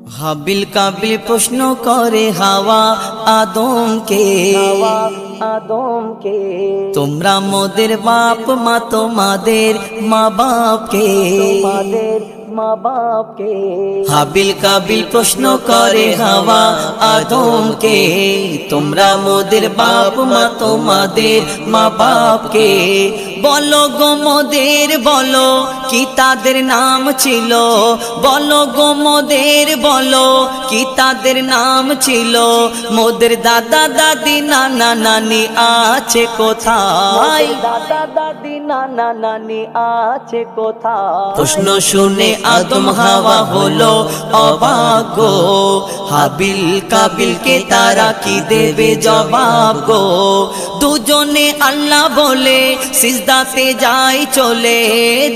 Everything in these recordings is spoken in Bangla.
হাবিল কাবিল প্রশ্ন করে হাওয়া আদমকে তোমরা মোদের বাপ মা তোমাদের মা বাপকে হাবিল কাবিল প্রশ্ন করে হাওয়া আদমকে তোমরা মোদের বাপ মা তোমাদের মা বাপকে বলো গো মোদের বলো কি তাদের নাম ছিল বলো গো মোদের বলো কি তাদের নাম ছিল মোদের দাদা দাদি নানা নানি আছে কোথায় দাদা দাদি নানা নানি আছে কোথায় প্রশ্ন শুনে আদম হাওয়া হলো অবাক গো হাবিল কাবিলকে তারা কি দেবে জবাব গো দুজনে আল্লাহ বলে সিজদাতে যাই চলে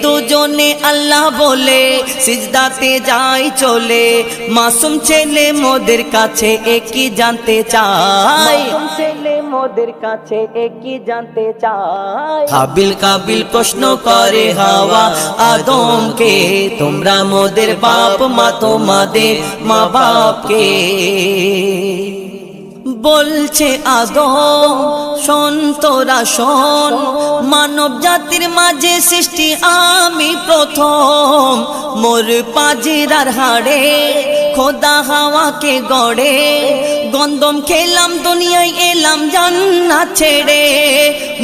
দুজনে আল্লাহ বলে সিজদাতে যাই চলে মাসুম ছেলে মোদের কাছে একই জানতে চাই ছেলে মোদের কাছে একই জানতে চাই হাবিল কাবিল প্রশ্ন করে হাওয়া আদমকে তোমরা মোদের বাপ মা তোমাদের মা বাপকে বলছে আদম শোন তোরা শোন মানব জাতির মাঝে সৃষ্টি আমি প্রথম মোর পাজিরার হাড়ে খোদা হাওয়াকে গড়ে গন্ধম খেলাম দুনিয়ায় এলাম জান্নাত ছেড়ে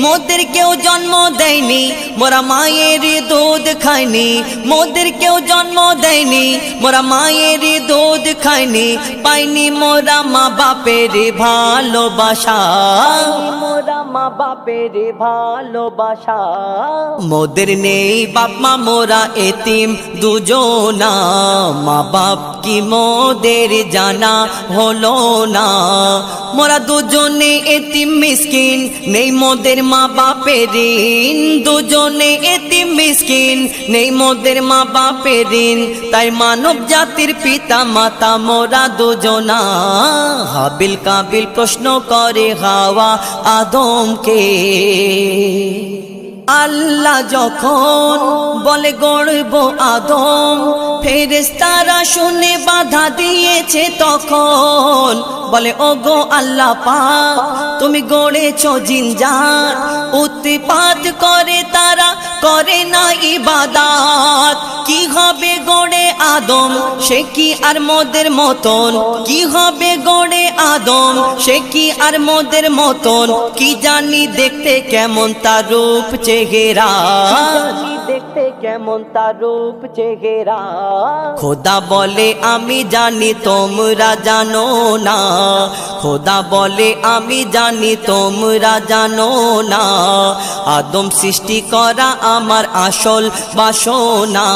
মোদের কেউ জন্ম দেয়নি মোরা মায়ের দুধ খায়নি মোদের কেউ জন্ম দেয়নি মোরা মায়ের দুধ খায়নি পাইনি মোরা মা বাপের ভালোবাসা মোরা মা বাপের ভালোবাসা মোদের নেই বাপ মা মোরা এতিম দুজনা মা বাপ কি মোদের জানা হলো না মোরা দুজনে এতিম মিসকিন নেই মোদের মা বাপের ঋণ দুজনে এতিম মিসকিন নেই মোদের মা বাপের ঋণ তাই মানব জাতির পিতা মাতা মোরা দুজনা হাবিল কাবিল প্রশ্ন করে হাওয়া আদমকে আল্লাহ যখন বলে গড়ব আদম ফেরেশতারা শুনে বাধা দিয়েছে তখন বলে ওগো আল্লাহ পাক তুমি গড়েছো জিনজাত উৎপাত করে তারা করে না ইবাদত কি হবে গড়ে আদম সে কি আর মোদের মতন কি হবে গড়ে আদম সে কি আর মোদের মতন কি জানি দেখতে কেমন তার রূপ চেহারা দেখতে কেমন তার রূপ চেহারা খোদা বলে আমি জানি তোমরা জানো না খোদা বলে আমি জানি তোমরা জানো না আদম সৃষ্টি করা আমার আসল বাসনা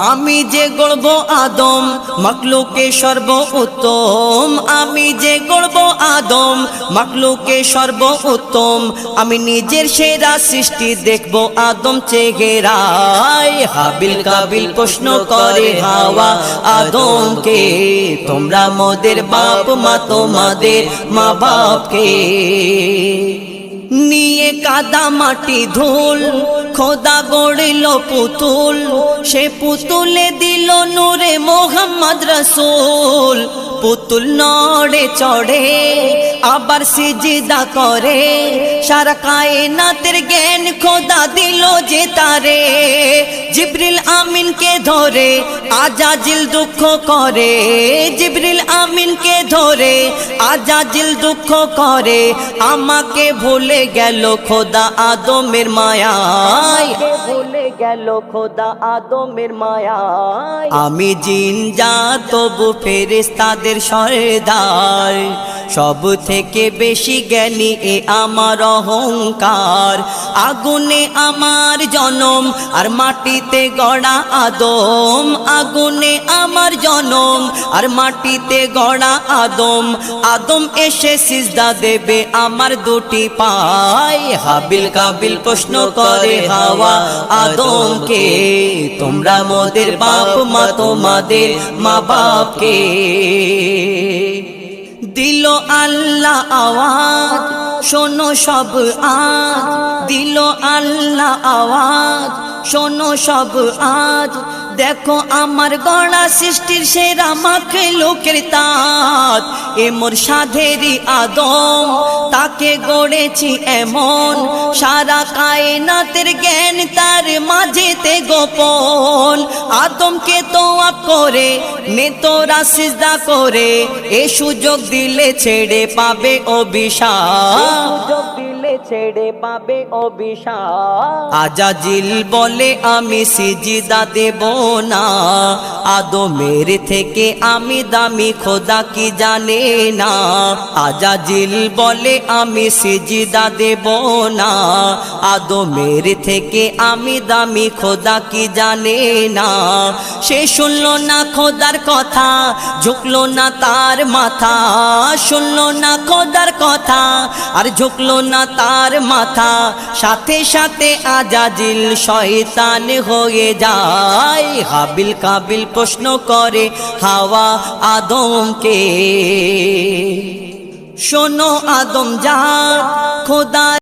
আমি যে গড়ব আদম মাখলুকে সর্ব উত্তম আমি যে গড়ব আদম মাখলুকে সর্ব উত্তম আমি নিজের সেরা সৃষ্টি দেখব আদম চেহারায় হাবিল কাবিল প্রশ্ন করে হাওয়া আদমকে তোমরা মোদের বাপ মা তোমাদের মা বাপকে নিয়ে কাদা মাটি ধুল খোদা গড়িল পুতুল সে পুতুলে দিল নূরে মোহাম্মদ রসুল পুতুল নড়ে চড়ে আবার সিজদা করে সারা কায়নাতের জ্ঞান খোদা দিল যে তারে জিবরিল আমিনকে ধরে আজাজিল দুঃখ করে জিবরিল আমিনকে ধরে আজাজিল দুঃখ করে আমাকে ভুলে গেল খোদা আদমের মায়ায় ভুলে গেল খোদা আদমের মায়ায় আমি জিন জাত তবু ফেরেশতাদের সরদার সব থেকে বেশি জ্ঞানী এ আমার অহংকার আগুনে আমার জনম আর মাটিতে গড়া আদম আগুনে আমার জনম আর মাটিতে গড়া আদম আদম এসে সিজদা দেবে আমার দুটি পায় হাবিল কাবিল প্রশ্ন করে হাওয়া আদমকে তোমরা মোদের বাপ মা তোমাদের মা বাপকে দিল আল্লাহ আওয়াজ শোনো সব আজ দিল আল্লাহ আওয়াজ শোনো সব আজ দেখো আমার গড়া সৃষ্টির সেরা মাখলুকের তাজ এ মোর সাধেরি আদম তাকে গড়েছি এমন সারা কায়নাতের জ্ঞান তার মাঝেতে গোপন আদমকে তোয়া করে নে তোরা সিজদা করে এ সুযোগ দিলে ছেড়ে পাবে অভিশাপ ছেড়ে পাবে অভিশাপ আজাজিল বলে আমি সিজদা দেব না আদমের থেকে আমি দামি খোদা কি জানে না আজাজিল বলে আমি সিজদা দেব না আদমের থেকে আমি দামি খোদা কি জানে না সে শুনলো না খোদার কথা ঝুঁকলো না তার মাথা শুনলো না খোদার কথা আর ঝুঁকলো না তার মাথা সাথে সাথে আজাজিল শয়তান হয়ে যায় হাবিল কাবিল প্রশ্ন করে হাওয়া আদমকে শোনো আদম যা খোদার